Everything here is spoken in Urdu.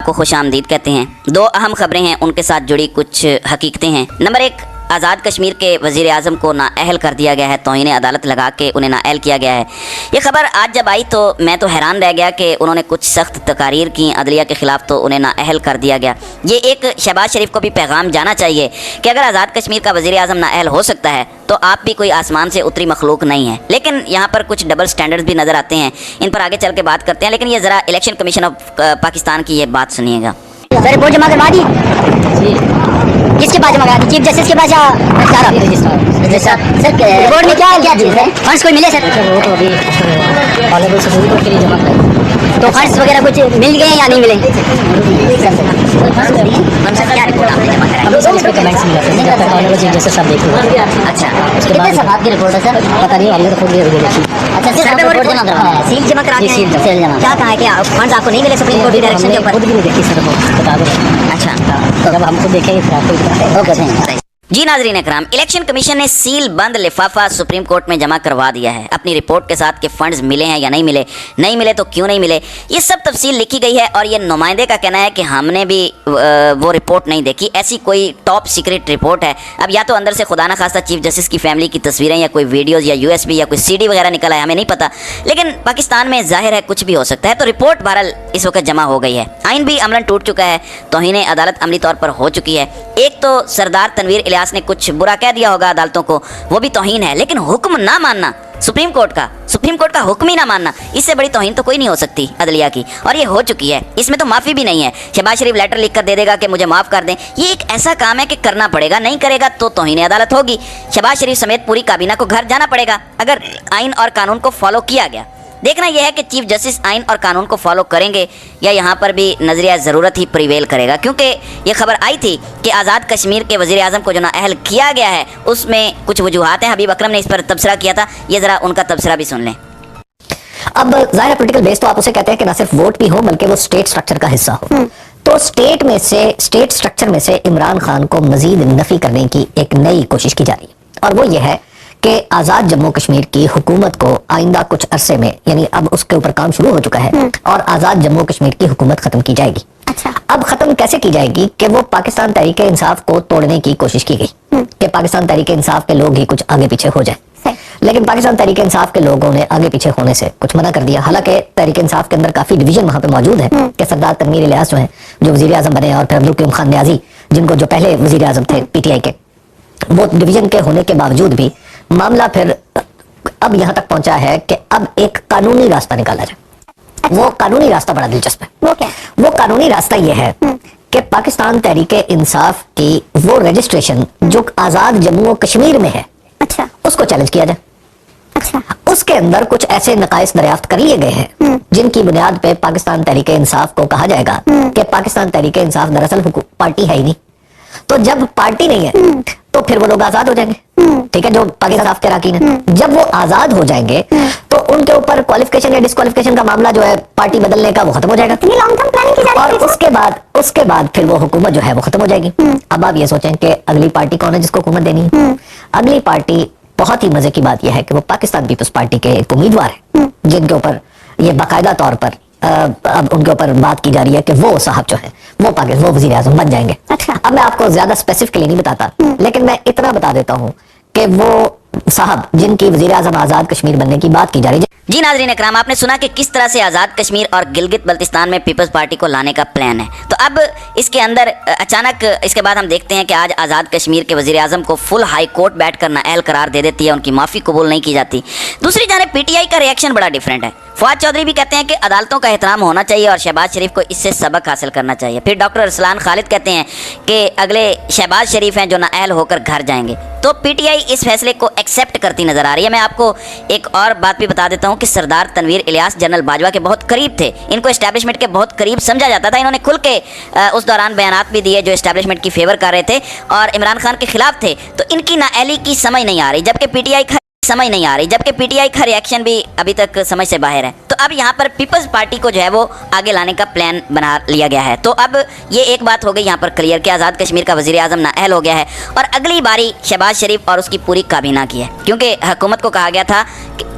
کو خوش آمدید کہتے ہیں۔ دو اہم خبریں ہیں، ان کے ساتھ جڑی کچھ حقیقتیں ہیں۔ نمبر 1، آزاد کشمیر کے وزیر اعظم کو نااہل کر دیا گیا ہے، توہین عدالت لگا کے انہیں نااہل کیا گیا ہے۔ یہ خبر آج جب آئی تو میں تو حیران رہ گیا کہ انہوں نے کچھ سخت تقاریر کی عدلیہ کے خلاف، تو انہیں نااہل کر دیا گیا۔ یہ ایک شہباز شریف کو بھی پیغام جانا چاہیے کہ اگر آزاد کشمیر کا وزیر اعظم نااہل ہو سکتا ہے تو آپ بھی کوئی آسمان سے اتری مخلوق نہیں ہے۔ لیکن یہاں پر کچھ ڈبل سٹینڈرڈز بھی نظر آتے ہیں، ان پر آگے چل کے بات کرتے ہیں۔ لیکن یہ ذرا الیکشن کمیشن آف پاکستان کی یہ بات سنیے گا۔ سر رپورٹ جمع کروا دی جی، کس کے پاس جمع کرا دی؟ چیف جسٹس کے پاس یا رجسٹرار؟ سر رپورٹ میں کیا چیز ہے؟ فنڈس کوئی ملے سر؟ وہ تو ابھی آنریبل سپریم کورٹ کے لیے جمع کرائی، تو فنڈس وغیرہ کچھ مل گئے یا نہیں ملے؟ کیا رپورٹ آپ نے جمع کرائی؟ اچھا، کتنے صفحات کی رپورٹ ہے سر؟ پتہ نہیں، ہم نے تو خود بھی دیکھی۔ اچھا سر، رپورٹ جمع کروایا، سیل جمع کرا کے کیا کہا ہے کہ فنڈس آپ کو نہیں ملے سپریم کورٹ کی ڈائریکشن کے اوپر؟ خود بھی نہیں دیکھی سر، بتا دو۔ اچھا، تو جب ہم خود دیکھیں گے پھر آپ کو بتائیں گے۔ Okay thank. جی ناظرین اکرام، الیکشن کمیشن نے سیل بند لفافہ سپریم کورٹ میں جمع کروا دیا ہے اپنی رپورٹ کے ساتھ کہ فنڈز ملے ہیں یا نہیں ملے، نہیں ملے تو کیوں نہیں ملے، یہ سب تفصیل لکھی گئی ہے۔ اور یہ نمائندے کا کہنا ہے کہ ہم نے بھی وہ رپورٹ نہیں دیکھی، ایسی کوئی ٹاپ سیکرٹ رپورٹ ہے۔ اب یا تو اندر سے خدا نہ خواستہ چیف جسٹس کی فیملی کی تصویریں یا کوئی ویڈیوز یا USB یا کوئی CD وغیرہ نکل آیا، ہمیں نہیں پتہ، لیکن پاکستان میں ظاہر ہے کچھ بھی ہو سکتا ہے۔ تو رپورٹ بہرحال اس وقت جمع ہو گئی ہے، آئین بھی عملاً ٹوٹ چکا ہے، توہین عدالت عملی طور پر ہو چکی ہے۔ ایک تو سردار تنویر الیاس نے کچھ برا کہہ دیا ہوگا عدالتوں کو، وہ بھی توہین ہے، لیکن حکم نہ ماننا سپریم کورٹ کا حکم ہی نہ ماننا، اس سے بڑی توہین تو کوئی نہیں ہو سکتی عدلیہ کی، اور یہ ہو چکی ہے۔ اس میں تو معافی بھی نہیں ہے، شہباز شریف لیٹر لکھ کر دے دے گا کہ مجھے معاف کر دیں، یہ ایک ایسا کام ہے کہ کرنا پڑے گا، نہیں کرے گا تو توہین عدالت ہوگی۔ شہباز شریف سمیت پوری کابینہ کو گھر جانا پڑے گا اگر آئین اور قانون کو فالو کیا گیا۔ دیکھنا یہ ہے کہ چیف جسٹس آئین اور قانون کو فالو کریں گے یا یہاں پر بھی نظریہ ضرورت ہی پریویل کرے گا، کیونکہ یہ خبر آئی تھی کہ آزاد کشمیر کے وزیر اعظم کو جو نااہل کیا گیا ہے اس میں کچھ وجوہات ہیں۔ حبیب اکرم نے اس پر تبصرہ کیا تھا، یہ ذرا ان کا تبصرہ بھی سن لیں۔ اب ظاہر پولیٹیکل بیس تو آپ اسے کہتے ہیں کہ نہ صرف ووٹ بھی ہو بلکہ وہ اسٹیٹ سٹرکچر کا حصہ ہو، تو اسٹیٹ سٹرکچر میں سے عمران خان کو مزید نفی کرنے کی ایک نئی کوشش کی جا رہی ہے، اور وہ یہ ہے کہ آزاد جموں کشمیر کی حکومت کو آئندہ کچھ عرصے میں، یعنی اب اس کے اوپر کام شروع ہو چکا ہے، اور آزاد جموں کشمیر کی حکومت ختم کی جائے گی۔ اچھا، اب ختم کیسے کی جائے گی کہ وہ پاکستان تحریک انصاف کو توڑنے کی کوشش کی گئی کہ پاکستان تحریک انصاف کے لوگ ہی کچھ آگے پیچھے ہو جائیں، لیکن پاکستان تحریک انصاف کے لوگوں نے آگے پیچھے ہونے سے کچھ منع کر دیا۔ حالانکہ تحریک انصاف کے اندر کافی ڈویژن وہاں پہ موجود ہے کہ سردار تنویر الیاس جو ہیں، جو وزیر اعظم بنے، اور پھر عبدالقیوم خان نیازی جن کو جو پہلے وزیر اعظم تھے PTI کے، وہ ڈویژن کے ہونے کے باوجود بھی معاملہ پھر اب یہاں تک پہنچا ہے کہ اب ایک قانونی راستہ نکالا جائے۔ وہ قانونی راستہ بڑا دلچسپ ہے۔ وہ قانونی راستہ یہ ہے کہ پاکستان تحریک انصاف کی وہ رجسٹریشن جو آزاد جموں و کشمیر میں ہے، اچھا، اس کو چیلنج کیا جائے۔ اچھا، اس کے اندر کچھ ایسے نقائص دریافت کر لیے گئے ہیں جن کی بنیاد پہ پاکستان تحریک انصاف کو کہا جائے گا کہ پاکستان تحریک انصاف دراصل پارٹی ہے ہی نہیں، تو جب پارٹی نہیں ہے تو پھر وہ لوگ آزاد ہو جائیں گے، ٹھیک ہے، جو پاکستان صاف کے اراکین ہیں۔ جب وہ آزاد ہو جائیں گے تو ان کے اوپر کوالیفیکیشن یا ڈسکوالیفیکیشن کا معاملہ جو ہے پارٹی بدلنے کا، وہ ختم ہو جائے گا، اور اس کے بعد پھر وہ حکومت جو ہے وہ ختم ہو جائے گی۔ اب آپ یہ سوچیں کہ اگلی پارٹی کون ہے جس کو حکومت دینی ہے؟ اگلی پارٹی، بہت ہی مزے کی بات یہ ہے کہ وہ پاکستان پیپلز پارٹی کے ایک امیدوار ہیں جن کے اوپر یہ باقاعدہ طور پر اب ان کے اوپر بات کی جا رہی ہے کہ وہ صاحب جو ہے وہ وزیر اعظم بن جائیں گے۔ اچھا، اب میں آپ کو زیادہ اسپیسیفکلی نہیں بتاتا، لیکن میں اتنا بتا دیتا ہوں کہ وہ صاحب جن کی وزیر اعظم آزاد کشمیر بننے کی بات کی جا رہی ہے۔ جی ناظرین اکرام، آپ نے سنا کہ کس طرح سے آزاد کشمیر اور گلگت بلتستان میں پیپلز پارٹی کو لانے کا پلان ہے۔ تو اب اس کے اندر اچانک اس کے بعد ہم دیکھتے ہیں کہ آج آزاد کشمیر کے وزیر اعظم کو فل ہائی کورٹ بیٹھ کر نااہل قرار دے دیتی ہے، ان کی معافی قبول نہیں کی جاتی۔ دوسری جانب PTI کا ریئیکشن بڑا ڈیفرنٹ ہے۔ فواد چودھری بھی کہتے ہیں کہ عدالتوں کا احترام ہونا چاہیے اور شہباز شریف کو اس سے سبق حاصل کرنا چاہیے۔ پھر ڈاکٹر ارسلان خالد کہتے ہیں کہ اگلے شہباز شریف ہیں جو نااہل ہو کر گھر جائیں گے۔ تو PTI اس فیصلے کو ایکسیپٹ کرتی نظر آ رہی ہے۔ میں آپ کو ایک اور بات بھی بتا دیتا ہوں کہ سردار تنویر الیاس جنرل باجوہ کے بہت قریب تھے، ان کو اسٹیبلشمنٹ کے بہت قریب سمجھا جاتا تھا۔ انہوں نے کھل کے اس دوران بیانات بھی دیے جو اسٹیبلشمنٹ کی فیور کر رہے تھے اور عمران خان کے خلاف تھے۔ تو ان کی نااہلی کی سمجھ نہیں آ رہی، جبکہ PTI کا ریئیکشن بھی ابھی تک سمجھ سے باہر ہے۔ تو اب یہاں پر پیپلز پارٹی کو جو ہے وہ آگے لانے کا پلان بنا لیا گیا ہے۔ تو اب یہ ایک بات ہو گئی یہاں پر کلیئر کہ آزاد کشمیر کا وزیر اعظم نااہل ہو گیا ہے، اور اگلی باری شہباز شریف اور اس کی پوری کابینہ کی ہے، کیونکہ حکومت کو کہا گیا تھا کہ